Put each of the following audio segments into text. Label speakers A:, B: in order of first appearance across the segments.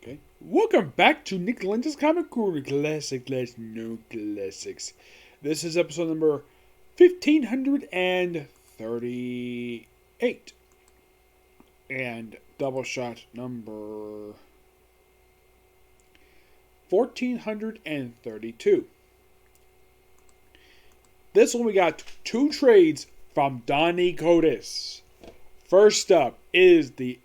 A: Okay. Welcome back to Nick Lenz's Comic Corner Classic No Classics. This is episode number 1538. And Doubleshot number 1432. This one we got two trades from Donny Cate. First up is the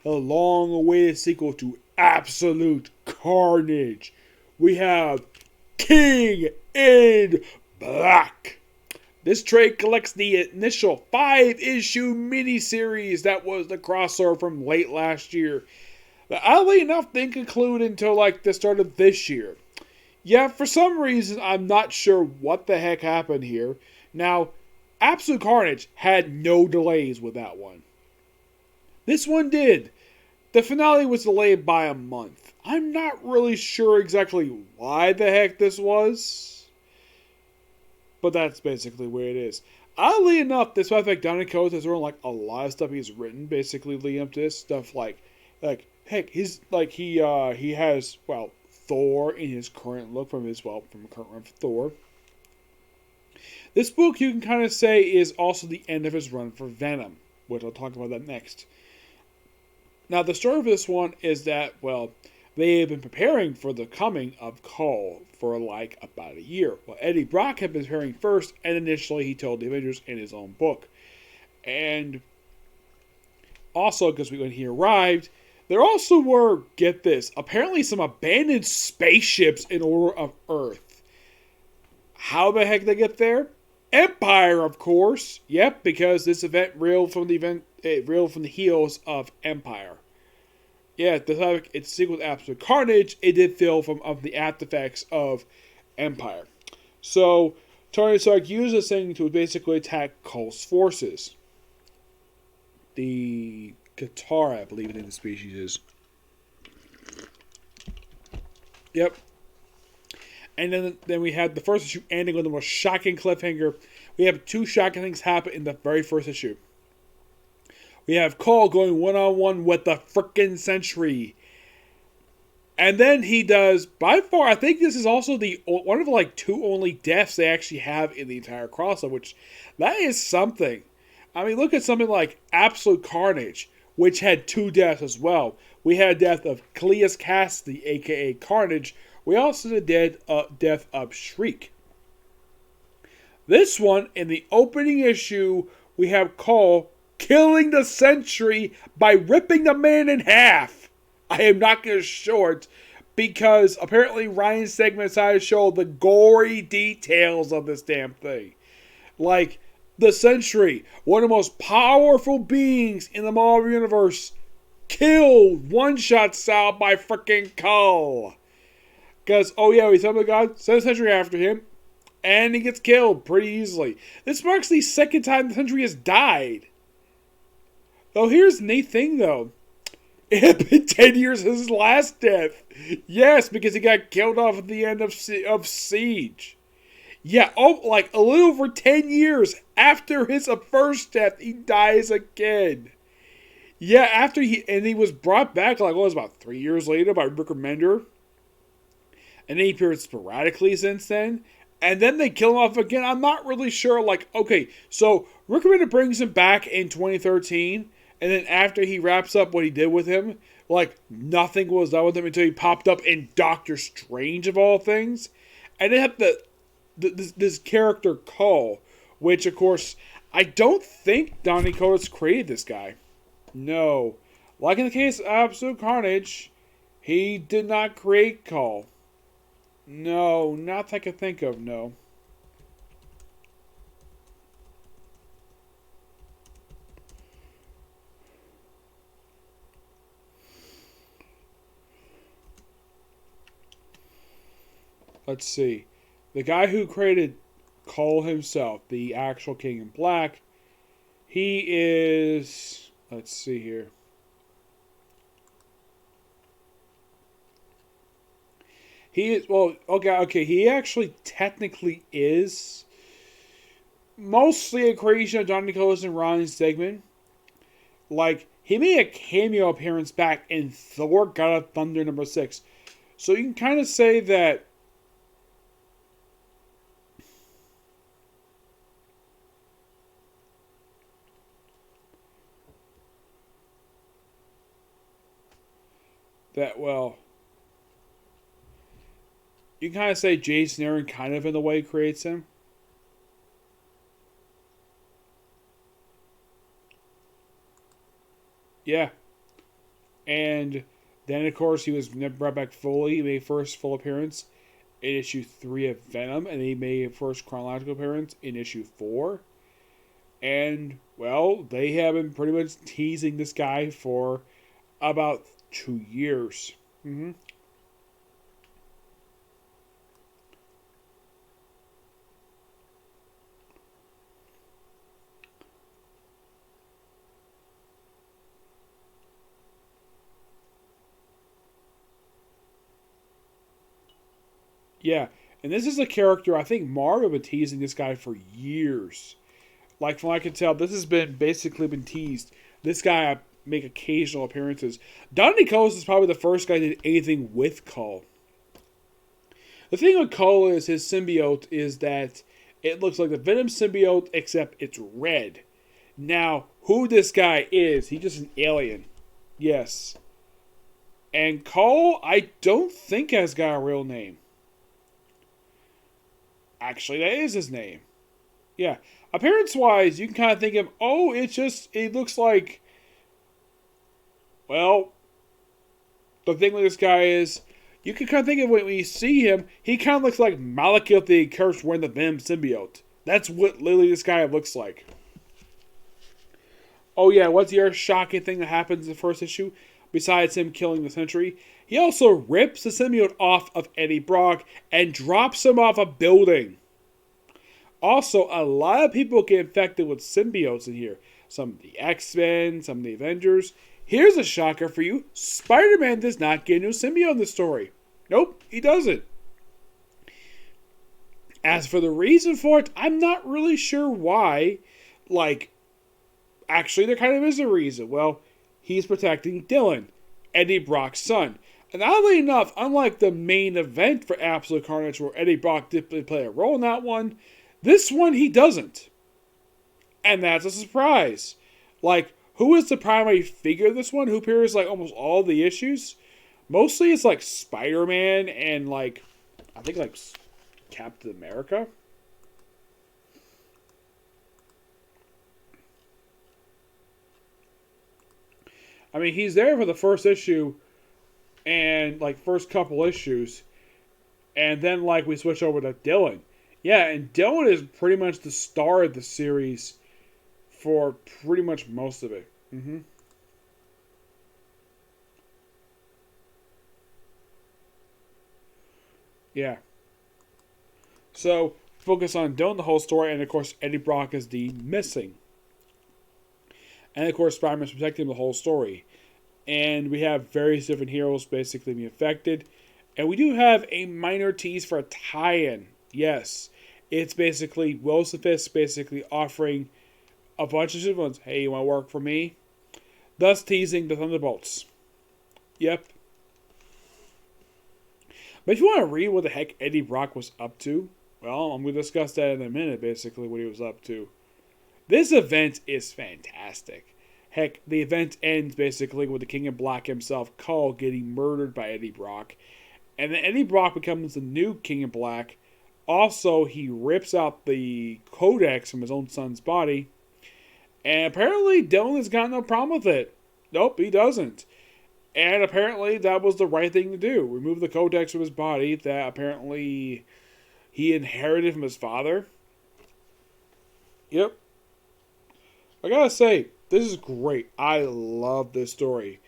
A: long-awaited sequel to Absolute Carnage. We have King in Black. This trade collects the initial 5-issue miniseries that was the crossover from late last year. But oddly enough, didn't conclude until like the start of this year. Yeah, for some reason, I'm not sure what the heck happened here. Now, Absolute Carnage had no delays with that one. This one did. The finale was delayed by a month. I'm not really sure exactly why the heck this was, but that's basically where it is. Oddly enough, despite the fact Donny Cate has written like a lot of stuff he's written basically leading up to this stuff, like heck, he has Thor in his current look from a current run for Thor. This book you can kind of say is also the end of his run for Venom, which I'll talk about that next. Now, the story of this one is that, they have been preparing for the coming of Cole for like about a year. Well, Eddie Brock had been preparing first, and initially he told the Avengers in his own book. And also, because when he arrived, there also were, get this, apparently some abandoned spaceships in order of Earth. How the heck they get there? Empire, of course. Yep, because this event reeled from the heels of Empire. Yeah, it's a sequel to Absolute Carnage. It did feel of the after effects of Empire. So Tony Stark used this thing to basically attack Cole's forces. The Katara, I believe the name of the species is. Yep. And then we had the first issue ending with the most shocking cliffhanger. We have two shocking things happen in the very first issue. We have Cole going one-on-one with the frickin' Sentry. And then he does, by far, I think this is also one of the two only deaths they actually have in the entire crossover, which, that is something. I mean, look at something like Absolute Carnage, which had two deaths as well. We had a death of Cleus Cassidy, a.k.a. Carnage. We also had the death of Shriek. This one, in the opening issue, we have Cole killing the Sentry by ripping the man in half. I am not going to short because apparently Ryan Stegman decided to show the gory details of this damn thing. Like, the Sentry, one of the most powerful beings in the Marvel Universe, killed one-shot style by freaking Cole. Because, we summon the god, send the Sentry after him, and he gets killed pretty easily. This marks the second time the Sentry has died. Though here's the neat thing, though. It had been 10 years since his last death. Yes, because he got killed off at the end of Siege. Yeah, a little over 10 years after his first death, he dies again. Yeah, after he was brought back, about 3 years later by Rick Remender. And then he appeared sporadically since then. And then they kill him off again. I'm not really sure. So Rick Remender brings him back in 2013. And then after he wraps up what he did with him, nothing was done with him until he popped up in Doctor Strange, of all things. And they have this character, Cole, which, of course, I don't think Donny Cate created this guy. No. Like in the case of Absolute Carnage, he did not create Cole. No, not that I can think of, no. Let's see. The guy who created Cole himself, the actual King in Black, he is... Let's see here. He is, he actually technically is mostly a creation of Donny Cate and Ryan Stegman. He made a cameo appearance back in Thor God of Thunder #6. So you can kind of say that well, you can kind of say Jason Aaron kind of in the way creates him. Yeah. And then, of course, he was never brought back fully. He made first full appearance in issue 3 of Venom, and he made a first chronological appearance in issue 4. And, well, they have been pretty much teasing this guy for about 2 years. Mm-hmm. Yeah, and this is a character I think Marvel have been teasing this guy for years. Like from what I can tell, this has been basically been teased. This guy make occasional appearances. Donny is probably the first guy that did anything with Cull. The thing with Cull is his symbiote is that it looks like the Venom symbiote except it's red. Now, who this guy is, he's just an alien. Yes. And Cull, I don't think has got a real name. Actually, that is his name. Yeah. Appearance-wise, you can kind of think of, oh, it looks like, well, the thing with this guy is, you can kind of think of when you see him, he kind of looks like Malekith the Cursed wearing the Venom symbiote. That's what literally this guy looks like. Oh yeah, what's the other shocking thing that happens in the first issue? Besides him killing the Sentry, he also rips the symbiote off of Eddie Brock and drops him off a building. Also, a lot of people get infected with symbiotes in here. Some of the X-Men, some of the Avengers. Here's a shocker for you. Spider-Man does not get a new symbiote in the story. Nope, he doesn't. As for the reason for it, I'm not really sure why. Actually, there kind of is a reason. Well, he's protecting Dylan, Eddie Brock's son. And oddly enough, unlike the main event for Absolute Carnage, where Eddie Brock did play a role in that one, this one he doesn't. And that's a surprise. Who is the primary figure of this one? Who appears almost all the issues? Mostly it's Spider-Man and I think Captain America. I mean, he's there for the first issue and first couple issues, and then we switch over to Dylan. Yeah, and Dylan is pretty much the star of the series for pretty much most of it. Mm-hmm. Yeah. So, focus on Dylan the whole story, and of course, Eddie Brock is the missing. And of course, Spider-Man's protecting him the whole story. And we have various different heroes basically being affected. And we do have a minor tease for a tie-in. Yes. It's basically Will Smith basically offering a bunch of villains. Hey, you want to work for me? Thus teasing the Thunderbolts. Yep. But if you want to read what the heck Eddie Brock was up to, well, I'm going to discuss that in a minute, basically, what he was up to. This event is fantastic. Heck, the event ends basically with the King in Black himself, Cull, getting murdered by Eddie Brock. And then Eddie Brock becomes the new King in Black. Also, he rips out the codex from his own son's body. And apparently, Dylan has got no problem with it. Nope, he doesn't. And apparently, that was the right thing to do. Remove the codex from his body that apparently he inherited from his father. Yep. I gotta say, this is great. I love this story.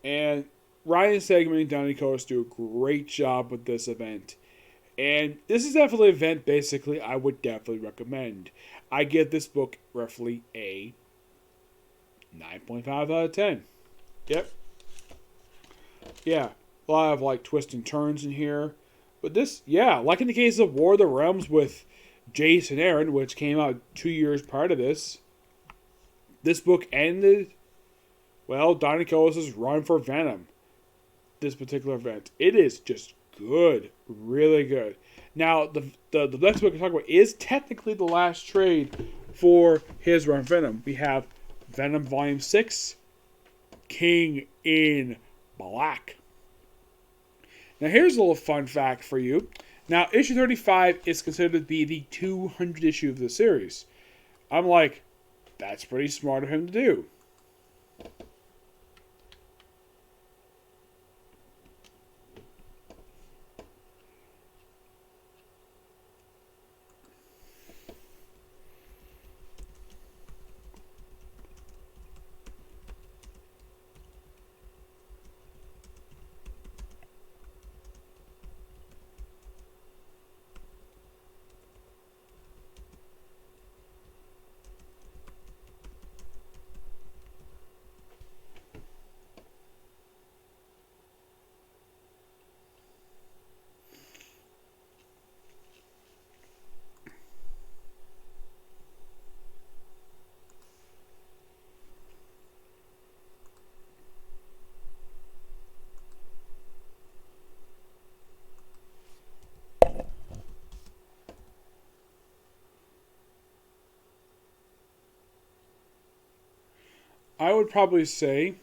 A: And Ryan Stegman and Donny do a great job with this event. And this is definitely an event, basically, I would definitely recommend. I give this book roughly a 9.5 out of 10. Yep. Yeah. A lot of, twists and turns in here. But this, yeah, like in the case of War of the Realms with Jason Aaron, which came out 2 years prior to this. This book ended. Well, Donny Cates' run for Venom. This particular event. It is just good. Really good. Now, the next book we're talking about is technically the last trade for his run Venom. We have Venom Volume 6, King in Black. Now, here's a little fun fact for you. Now, issue 35 is considered to be the 200th issue of the series. I'm like, that's pretty smart of him to do. I would probably say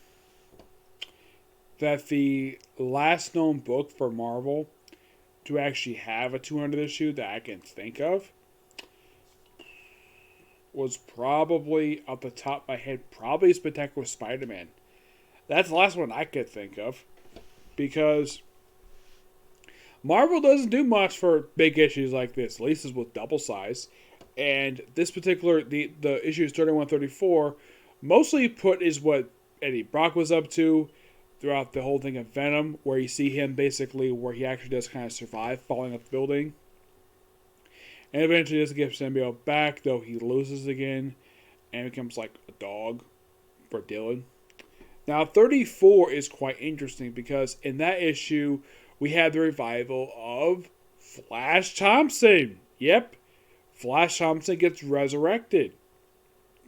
A: that the last known book for Marvel to actually have a 200 issue that I can think of was probably, off the top of my head, probably Spectacular Spider-Man. That's the last one I could think of. Because Marvel doesn't do much for big issues like this. At least it's with double size. And this particular, the issues 31, 34, mostly put is what Eddie Brock was up to throughout the whole thing of Venom, where you see him basically where he actually does kind of survive falling off the building. And eventually does get symbiote back, though he loses again and becomes like a dog for Dylan. Now 34 is quite interesting because in that issue we had the revival of Flash Thompson. Yep, Flash Thompson gets resurrected.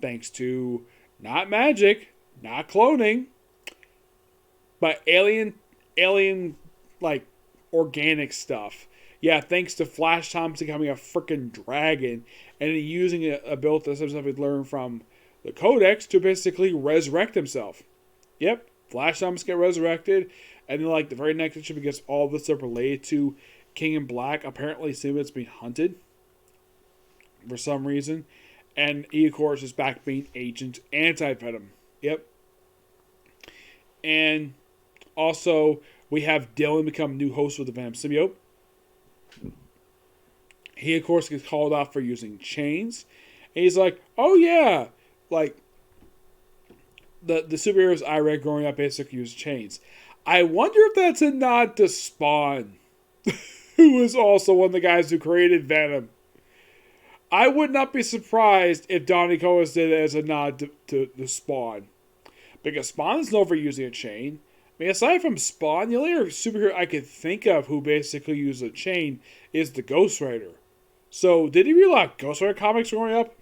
A: Thanks to not magic, not cloning, but alien like organic stuff. Yeah, thanks to Flash Thompson becoming a freaking dragon and using a ability that he learned from the Codex to basically resurrect himself. Yep, Flash Thompson get resurrected, and then like the very next issue, because all this stuff related to King in Black, apparently Symbiote's being hunted for some reason. And he, of course, is back being Agent Anti-Venom. Yep. And also, we have Dylan become new host with the Venom symbiote. He, of course, gets called out for using chains. And he's like, oh, yeah. Like, the superheroes I read growing up basically used chains. I wonder if that's a nod to Spawn, who was also one of the guys who created Venom. I would not be surprised if Donny Cates did it as a nod to Spawn. Because Spawn is known for using a chain. I mean, aside from Spawn, the only other superhero I could think of who basically used a chain is the Ghost Rider. So, did he read a lot of Ghost Rider comics growing up?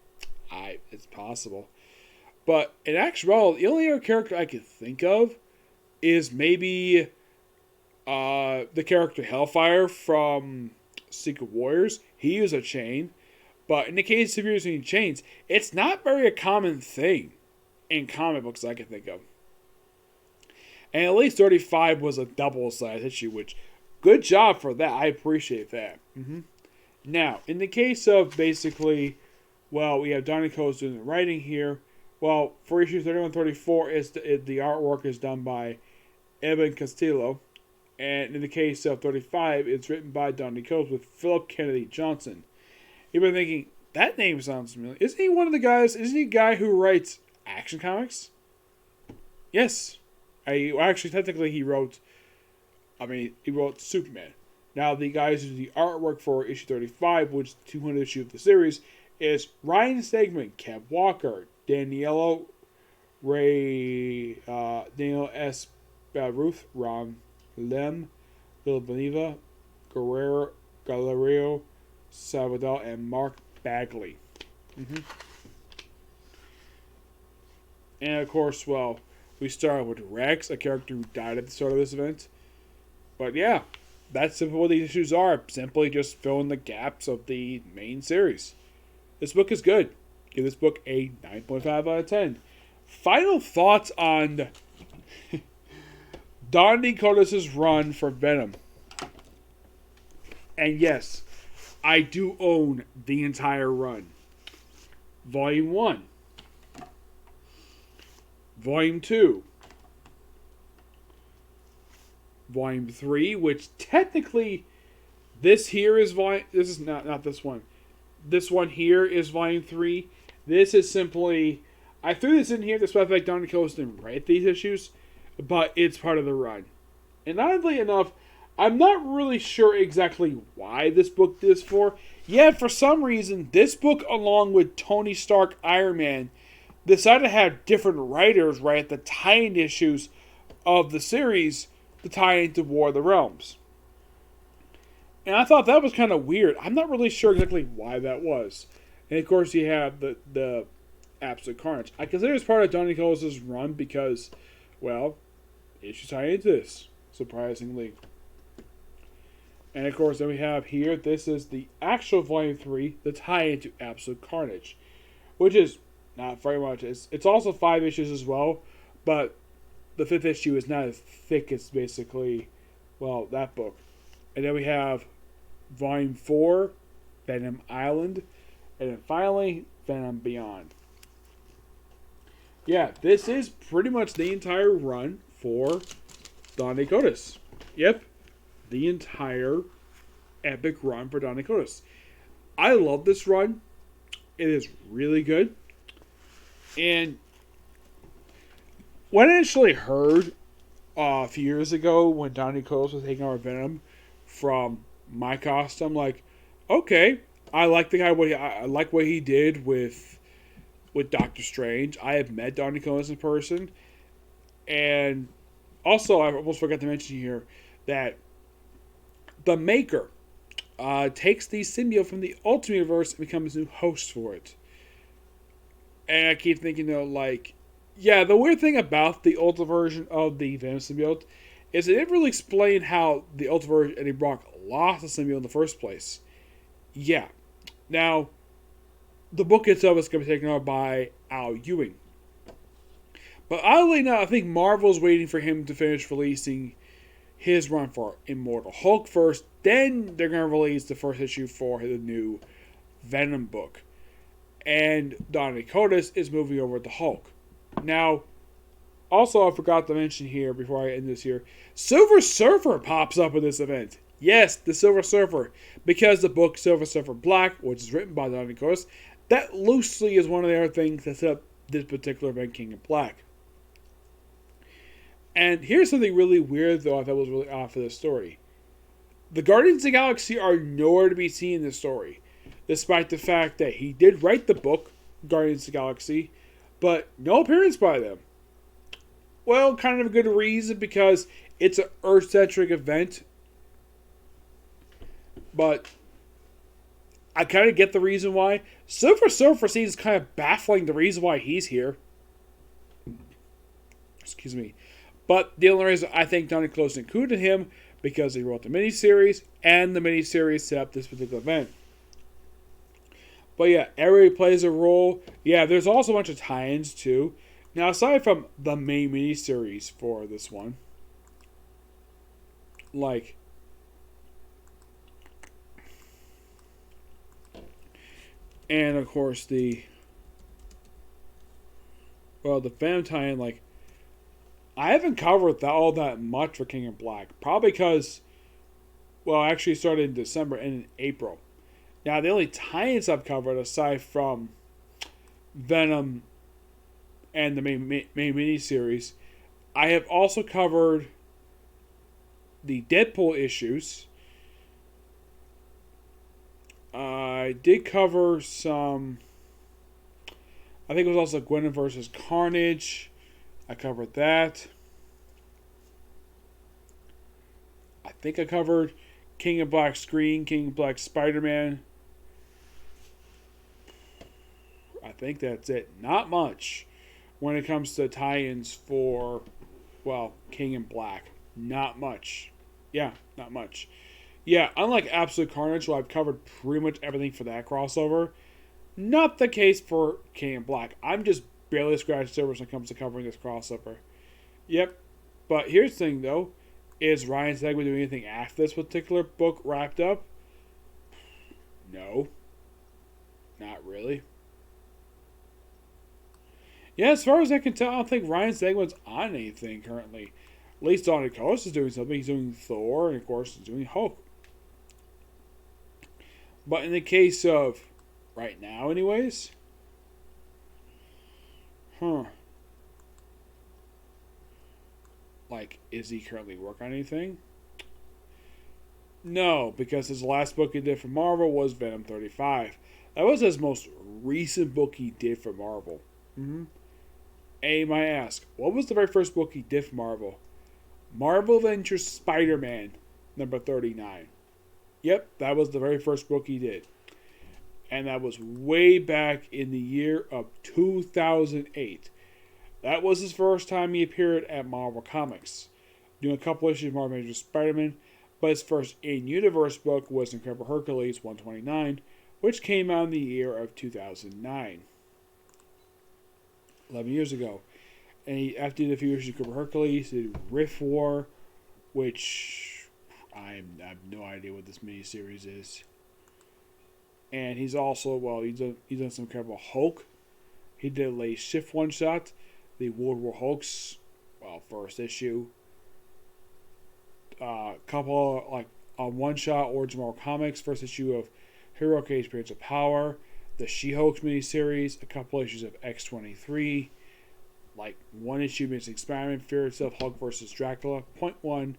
A: It's possible. But in actuality, the only other character I could think of is maybe the character Hellfire from Secret Warriors. He used a chain. But in the case of using chains, it's not very a common thing in comic books I can think of. And at least 35 was a double-sized issue, which, good job for that. I appreciate that. Now, in the case of basically, well, we have Donny Cates doing the writing here. Well, for issues 31 34, the artwork is done by Evan Castillo. And in the case of 35, it's written by Donny Cates with Philip Kennedy Johnson. You've been thinking, that name sounds familiar. Isn't he one of the guys, isn't he a guy who writes Action Comics? Yes. Actually, technically, he wrote Superman. Now, the guys who do the artwork for issue 35, which is the 200th issue of the series, is Ryan Stegman, Kev Walker, Daniel Daniel S. Ruth, Ron Lem, Bill Beniva, Galerio Salvador, and Mark Bagley. And of course, well, We start with Rex, a character who died at the start of this event. But yeah, that's simply what these issues are. Simply just filling the gaps of the main series. This book is good. Give this book a 9.5 out of 10. Final thoughts on Donny Cate's run for Venom. And yes, I do own the entire run. Volume 1. Volume 2. Volume 3, which technically this here is volume... This is not this one. This one here is volume 3. This is simply... I threw this in here despite the fact Donny Cates didn't write these issues, but it's part of the run. And oddly enough, I'm not really sure exactly why this book did this for. Yet, for some reason, this book, along with Tony Stark Iron Man, decided to have different writers write the tie-in issues of the series to tie into War of the Realms. And I thought that was kind of weird. I'm not really sure exactly why that was. And of course, you have the Absolute Carnage. I consider this part of Donny Cates' run because, well, issues tie into this, surprisingly. And of course, then we have here, this is the actual Volume 3, the tie into Absolute Carnage, which is not very much. It's also 5 issues as well, but the 5th issue is not as thick as basically, well, that book. And then we have Volume 4, Venom Island, and then finally, Venom Beyond. Yeah, this is pretty much the entire run for Donny Cates. Yep, the entire epic run for Donny Cates. I love this run. It is really good. And when I initially heard a few years ago when Donny Cates was taking over Venom from my costume, like, okay, I like the guy. I like what he did with Doctor Strange. I have met Donny Cates in person, and also I almost forgot to mention here that the Maker takes the symbiote from the Ultimate Universe and becomes new host for it. And I keep thinking, yeah, the weird thing about the Ultimate version of the Venom symbiote is they didn't really explain how the Ultimate version Eddie Brock lost the symbiote in the first place. Yeah. Now, the book itself is going to be taken over by Al Ewing. But oddly enough, I think Marvel's waiting for him to finish releasing his run for Immortal Hulk first. Then they're going to release the first issue for the new Venom book. And Donny Cates is moving over to Hulk. Now, also I forgot to mention here before I end this here, Silver Surfer pops up in this event. Yes, the Silver Surfer. Because the book Silver Surfer Black, which is written by Donny Cates, that loosely is one of the other things that set up this particular event, King of Black. And here's something really weird, though, I thought was really off of this story. The Guardians of the Galaxy are nowhere to be seen in this story, despite the fact that he did write the book, Guardians of the Galaxy, but no appearance by them. Well, kind of a good reason, because it's an Earth-centric event, but I kind of get the reason why. Silver Surfer seems kind of baffling the reason why he's here. Excuse me. But the only reason I think Donny Cates included him because he wrote the miniseries, and the miniseries set up this particular event. But yeah, everybody plays a role. Yeah, there's also a bunch of tie-ins too. Now, aside from the main miniseries for this one, like, and of course the Venom tie-in, like, I haven't covered all that much for King of Black. Probably because, well, actually it started in December and in April. Now, the only tie-ins I've covered, aside from Venom and the main miniseries, I have also covered the Deadpool issues. I did cover some, I think it was also Gwen versus Carnage. I covered that. I think I covered King of Black Screen, King of Black SpiderMan. I think that's it. Not much when it comes to tie-ins for, well, King in Black. Not much. Yeah, not much. Yeah, unlike Absolute Carnage, where I've covered pretty much everything for that crossover, not the case for King in Black. I'm just barely scratching the surface when it comes to covering this crossover. Yep. But here's the thing, though. Is Ryan Stegman doing anything after this particular book wrapped up? No. Not really. Yeah, as far as I can tell, I don't think Ryan Stegman's on anything currently. At least Donny is doing something. He's doing Thor, and of course, he's doing Hulk. But in the case of right now, anyways, like, is he currently working on anything? No, because his last book he did for Marvel was Venom 35. That was his most recent book he did for Marvel. And you might ask, what was the very first book he did for Marvel? Marvel Ventures SpiderMan, number 39. Yep, that was the very first book he did. And that was way back in the year of 2008. That was his first time he appeared at Marvel Comics, doing a couple issues of Marvel Ventures Spider-Man, but his first in-universe book was Incredible Hercules 129, which came out in the year of 2009. 11 years ago. And after he did a few issues of Incredible Hercules, he did Rift War, which I have no idea what this miniseries is. And he's also, well, he's done some Incredible Hulk. He did a late Shift one-shot, the World War Hulks, well, first issue. Couple, like, a one-shot Origin Marvel Comics, first issue of Hero Cage Periods of Power, the She-Hulk miniseries, a couple issues of X-23, like one issue Missing Spider-Man, Fear Itself, Hulk vs. Dracula. Point one,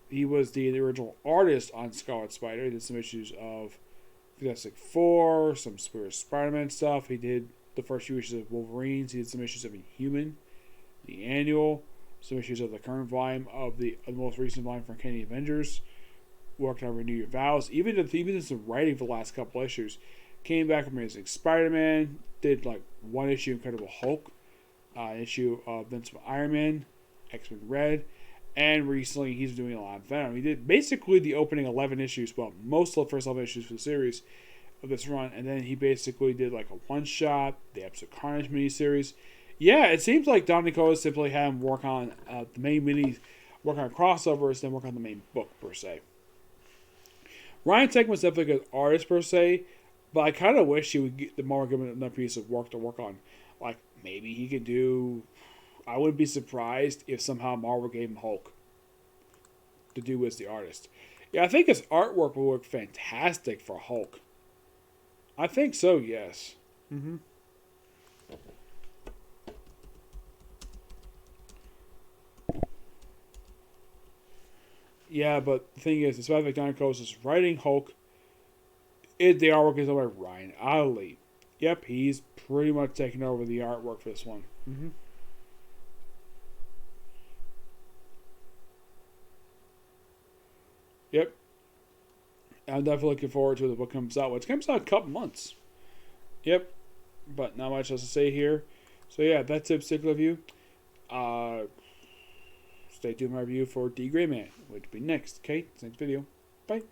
A: he was the original artist on Scarlet Spider. He did some issues of Fantastic Four, some Spider-Man stuff. He did the first few issues of Wolverines. He did some issues of Inhuman, the annual, some issues of the current volume of the most recent volume from Kenny Avengers. Worked on Renew Your Vows. Even did some writing for the last couple issues. Came back from Amazing Spider-Man. Did like one issue Incredible Hulk. Issue of Vince Iron Man. X-Men Red. And recently he's doing a lot of Venom. He did basically the opening 11 issues. Well, most of the first 11 issues for the series of this run. And then he basically did like a one-shot. The Absolute Carnage miniseries. Yeah, it seems like Donny simply had him work on the main minis. Work on crossovers. Then work on the main book per se. Ryan Stegman was definitely a good artist per se, but I kind of wish he would get the Marvel give him another piece of work to work on. Like, maybe he could do... I wouldn't be surprised if somehow Marvel gave him Hulk to do as the artist. Yeah, I think his artwork would work fantastic for Hulk. I think so, yes. Yeah, but the thing is, despite McDonald is writing Hulk, the artwork is over by Ryan Adley. Yep, he's pretty much taking over the artwork for this one. Yep. I'm definitely looking forward to when the book comes out. Which comes out in a couple months. Yep. But not much else to say here. So yeah, that's it, particular review. Stay tuned for my review for D. Gray Man, which will be next. Okay, next video. Bye.